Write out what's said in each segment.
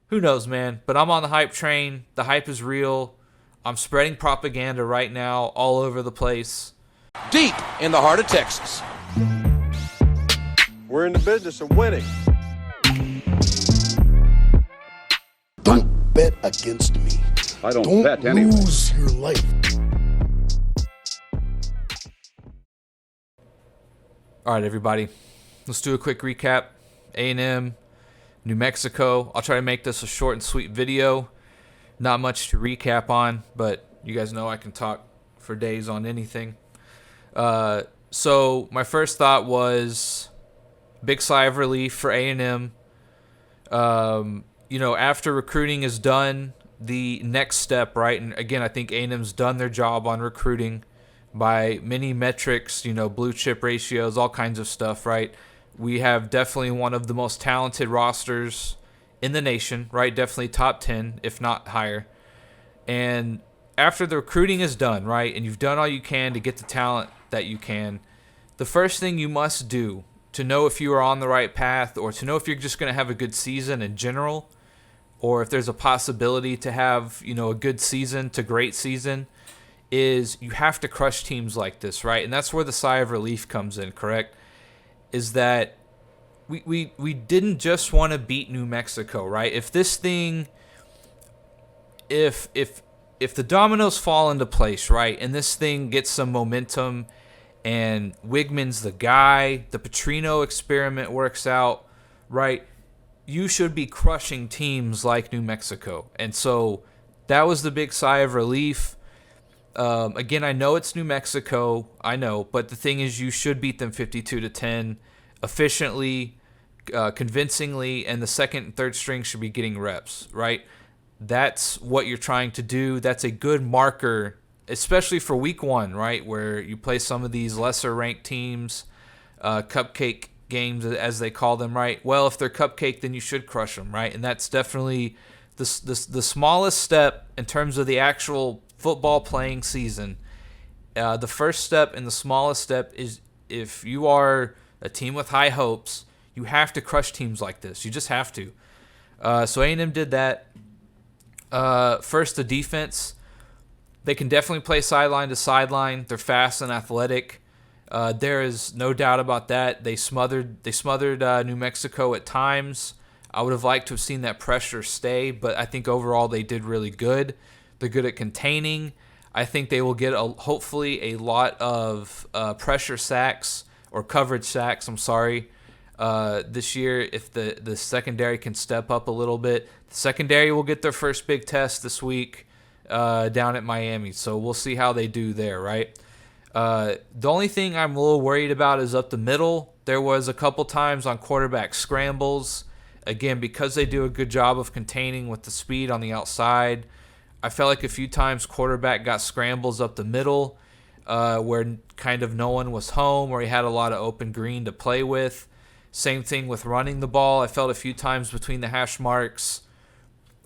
who knows, man? But I'm on the hype train. The hype is real. I'm spreading propaganda right now all over the place. Deep in the heart of Texas. We're in the business of winning. Don't bet against me. I don't bet anyway. Lose your life. All right, everybody. Let's do a quick recap. A&M, New Mexico. I'll try to make this a short and sweet video. Not much to recap on, but you guys know I can talk for days on anything. So my first thought was big sigh of relief for A&M. After recruiting is done, the next step, right? And again, I think A&M's done their job on recruiting by many metrics, blue chip ratios, all kinds of stuff, right? We have definitely one of the most talented rosters in the nation, right? Definitely top 10, if not higher. And after the recruiting is done, right, and you've done all you can to get the talent that you can, the first thing you must do to know if you are on the right path, or to know if you're just going to have a good season in general, or if there's a possibility to have, a good season to great season, is you have to crush teams like this, right? And that's where the sigh of relief comes in, correct? Is that we didn't just want to beat New Mexico, right? If this thing, if the dominoes fall into place, right, and this thing gets some momentum, and Wigman's the guy, the Petrino experiment works out, right, you should be crushing teams like New Mexico. And so that was the big sigh of relief. Again, I know it's New Mexico, I know, but the thing is, you should beat them 52-10 efficiently, convincingly, and the second and third string should be getting reps, right? That's what you're trying to do. That's a good marker, especially for week one, right, where you play some of these lesser ranked teams, cupcake games as they call them, right? Well, if they're cupcake, then you should crush them, right? And that's definitely the smallest step in terms of the actual football playing season. The first step and the smallest step is, if you are a team with high hopes, you have to crush teams like this. You just have to. So A&M did that. First, the defense. They can definitely play sideline to sideline. They're fast and athletic. There is no doubt about that. They smothered New Mexico at times. I would have liked to have seen that pressure stay, but I think overall they did really good. They're good at containing. I think they will get hopefully a lot of pressure sacks, or coverage sacks, this year, if the secondary can step up a little bit. The secondary will get their first big test this week down at Miami, so we'll see how they do there, right? The only thing I'm a little worried about is up the middle. There was a couple times on quarterback scrambles. Again, because they do a good job of containing with the speed on the outside, I felt like a few times quarterback got scrambles up the middle where kind of no one was home, or he had a lot of open green to play with. Same thing with running the ball. I felt a few times between the hash marks,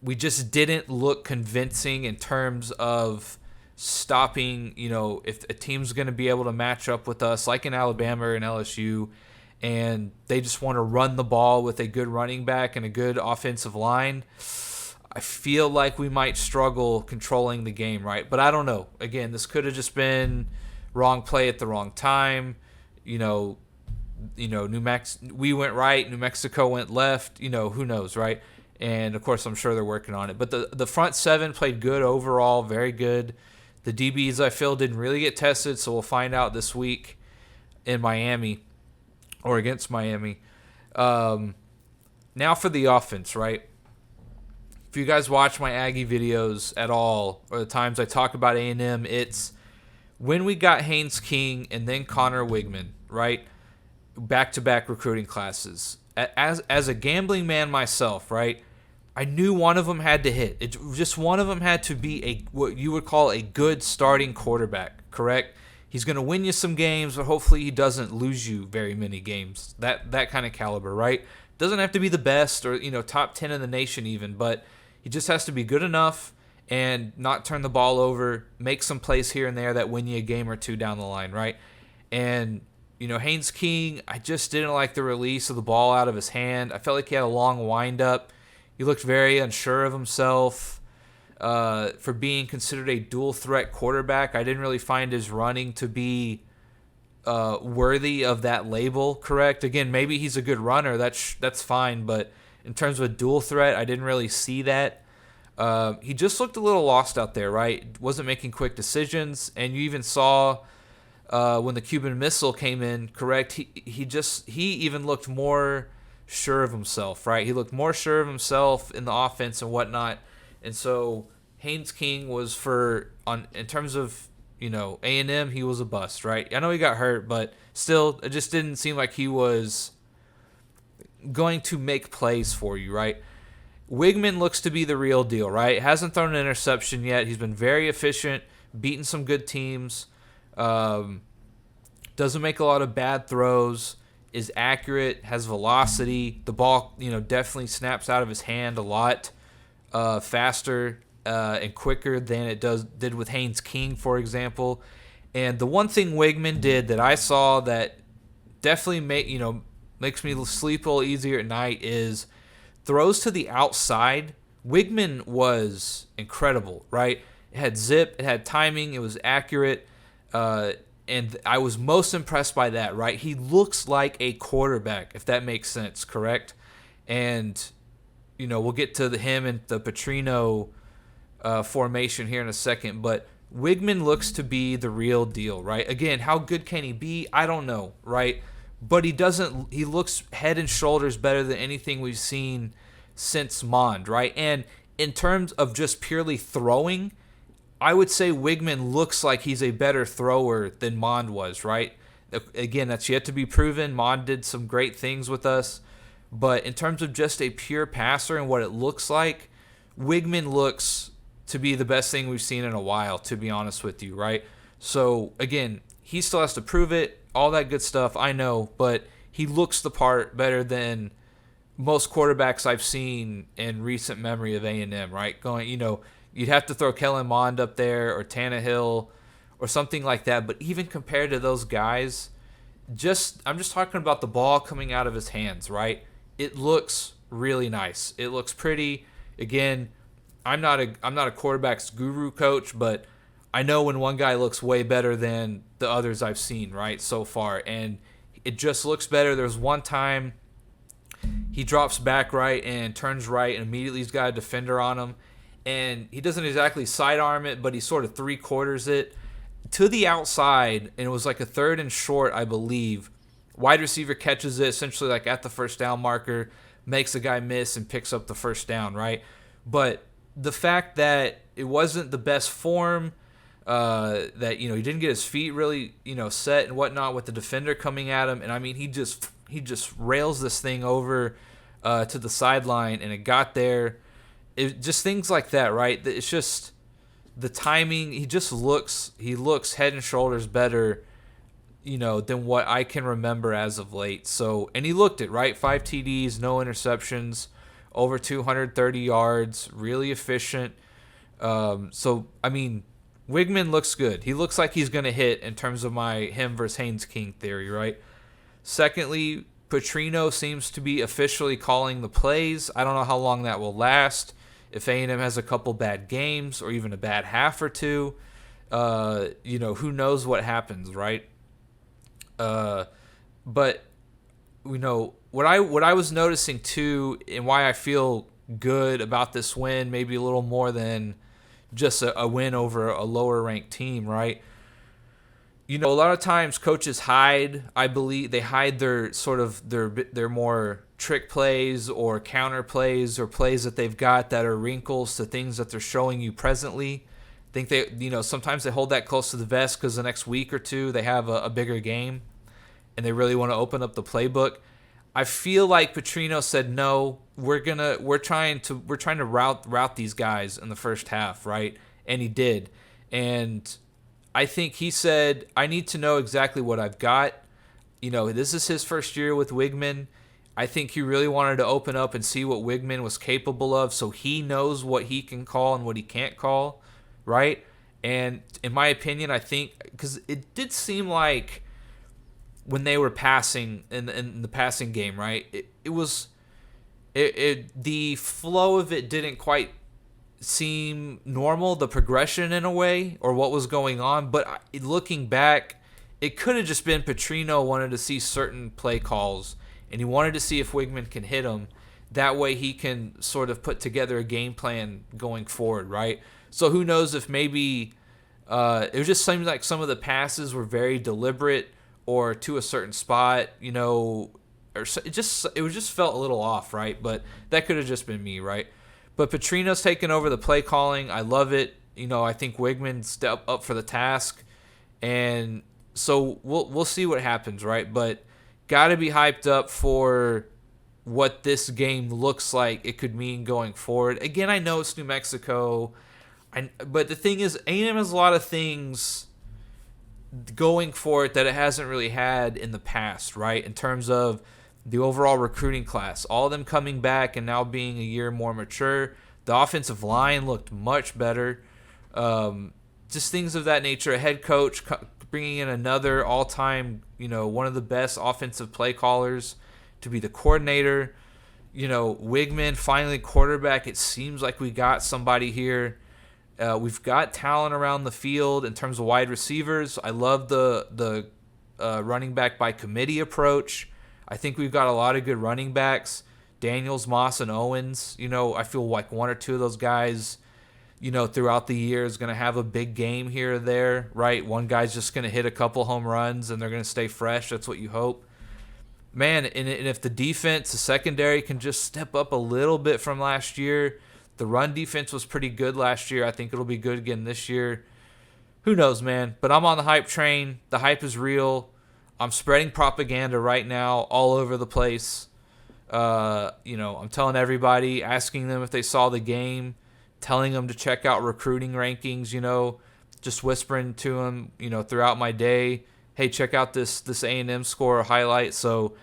we just didn't look convincing in terms of stopping, if a team's going to be able to match up with us, like in Alabama or in LSU, and they just want to run the ball with a good running back and a good offensive line. I feel like we might struggle controlling the game, right? But I don't know. Again, this could have just been wrong play at the wrong time. We went right, New Mexico went left. Who knows, right? And of course, I'm sure they're working on it. But the front seven played good overall, very good. The DBs, I feel, didn't really get tested, so we'll find out this week in Miami, or against Miami. Now for the offense, right? If you guys watch my Aggie videos at all, or the times I talk about A&M, it's when we got Haynes King and then Connor Wigman, right? Back-to-back recruiting classes. As a gambling man myself, right? I knew one of them had to hit. Just one of them had to be what you would call a good starting quarterback, correct? He's going to win you some games, but hopefully he doesn't lose you very many games. That kind of caliber, right? Doesn't have to be the best or top 10 in the nation even, but he just has to be good enough and not turn the ball over, make some plays here and there that win you a game or two down the line, right? And Haynes King, I just didn't like the release of the ball out of his hand. I felt like he had a long windup. He looked very unsure of himself. For being considered a dual threat quarterback, I didn't really find his running to be worthy of that label. Correct. Again, maybe he's a good runner. That's fine. But in terms of a dual threat, I didn't really see that. He just looked a little lost out there, right? Wasn't making quick decisions, and you even saw when the Cuban Missile came in. Correct. He even looked more sure of himself, right? He looked more sure of himself in the offense and whatnot, and so Haynes King was in terms of A&M, he was a bust, right? I know he got hurt, but still, it just didn't seem like he was going to make plays for you, right? Wigman looks to be the real deal, right? Hasn't thrown an interception yet. He's been very efficient, beaten some good teams. Doesn't make a lot of bad throws. Is accurate, has velocity. The ball, definitely snaps out of his hand a lot faster and quicker than it did with Haynes King, for example. And the one thing Wigman did that I saw that definitely makes me sleep a little easier at night is throws to the outside. Wigman was incredible, right? It had zip, it had timing, it was accurate, and I was most impressed by that, right? He looks like a quarterback, if that makes sense, correct? And, we'll get to him and the Petrino formation here in a second, but Wigman looks to be the real deal, right? Again, how good can he be? I don't know, right? But he looks head and shoulders better than anything we've seen since Mond, right? And in terms of just purely throwing, I would say Wigman looks like he's a better thrower than Mond was, right? Again, that's yet to be proven. Mond did some great things with us. But in terms of just a pure passer and what it looks like, Wigman looks to be the best thing we've seen in a while, to be honest with you, right? So, again, he still has to prove it. All that good stuff, I know, but he looks the part better than most quarterbacks I've seen in recent memory of A&M, right? You'd have to throw Kellen Mond up there or Tannehill or something like that, but even compared to those guys, I'm just talking about the ball coming out of his hands, right? It looks really nice. It looks pretty. Again, I'm not a quarterback's guru coach, but I know when one guy looks way better than the others I've seen, right, so far. And it just looks better. There's one time he drops back right and turns right, and immediately he's got a defender on him. And he doesn't exactly sidearm it, but he sort of three-quarters it to the outside, and it was like a 3rd and short, I believe. Wide receiver catches it essentially like at the first down marker, makes the guy miss, and picks up the first down, right? But the fact that it wasn't the best form, that he didn't get his feet really set and whatnot with the defender coming at him, and I mean he just rails this thing over to the sideline, and it got there. It just things like that, right? It's just the timing. He looks head and shoulders better, than what I can remember as of late. So, and he looked it, right? 5 TDs, no interceptions, over 230 yards, really efficient. So I mean, Wigman looks good. He looks like he's going to hit in terms of my him versus Haynes King theory, right? Secondly, Petrino seems to be officially calling the plays. I don't know how long that will last. If A&M has a couple bad games or even a bad half or two, who knows what happens, right? But what I was noticing too, and why I feel good about this win, maybe a little more than just a win over a lower ranked team, right? A lot of times coaches hide, I believe they hide their sort of their more trick plays or counter plays or plays that they've got that are wrinkles to things that they're showing you presently. I think they, sometimes they hold that close to the vest because the next week or two they have a bigger game and they really want to open up the playbook. I feel like Petrino said, no, we're trying to route these guys in the first half, right? And he did. And I think he said, I need to know exactly what I've got. This is his first year with Wigman. I think he really wanted to open up and see what Wigman was capable of so he knows what he can call and what he can't call, right? And in my opinion, I think, because it did seem like when they were passing in the passing game, right, it was the flow of it didn't quite seem normal, the progression in a way, or what was going on. But looking back, it could have just been Petrino wanted to see certain play calls, and he wanted to see if Wigman can hit him. That way he can sort of put together a game plan going forward, right? So who knows if maybe it just seemed like some of the passes were very deliberate or to a certain spot, or it just felt a little off, right? But that could have just been me, right? But Petrino's taken over the play calling. I love it. I think Wigman stepped up for the task, and so we'll see what happens, right? But got to be hyped up for what this game looks like it could mean going forward. Again, I know it's New Mexico, but the thing is, A&M has a lot of things going for it that it hasn't really had in the past, right? In terms of the overall recruiting class, all of them coming back and now being a year more mature. The offensive line looked much better. Just things of that nature. A head coach bringing in another all-time, one of the best offensive play callers to be the coordinator. Wigman finally quarterback. It seems like we got somebody here. We've got talent around the field in terms of wide receivers. I love the running back by committee approach. I think we've got a lot of good running backs. Daniels, Moss, and Owens. I feel like one or two of those guys, throughout the year is going to have a big game here or there, right? One guy's just going to hit a couple home runs and they're going to stay fresh. That's what you hope. Man, and if the defense, the secondary can just step up a little bit from last year. The run defense was pretty good last year. I think it'll be good again this year. Who knows, man? But I'm on the hype train. The hype is real. I'm spreading propaganda right now all over the place. I'm telling everybody, asking them if they saw the game, telling them to check out recruiting rankings, just whispering to them, throughout my day, hey, check out this A&M score highlight. So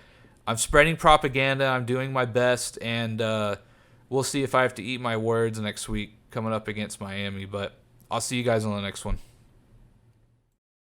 I'm spreading propaganda. I'm doing my best, and we'll see if I have to eat my words next week coming up against Miami. But I'll see you guys on the next one.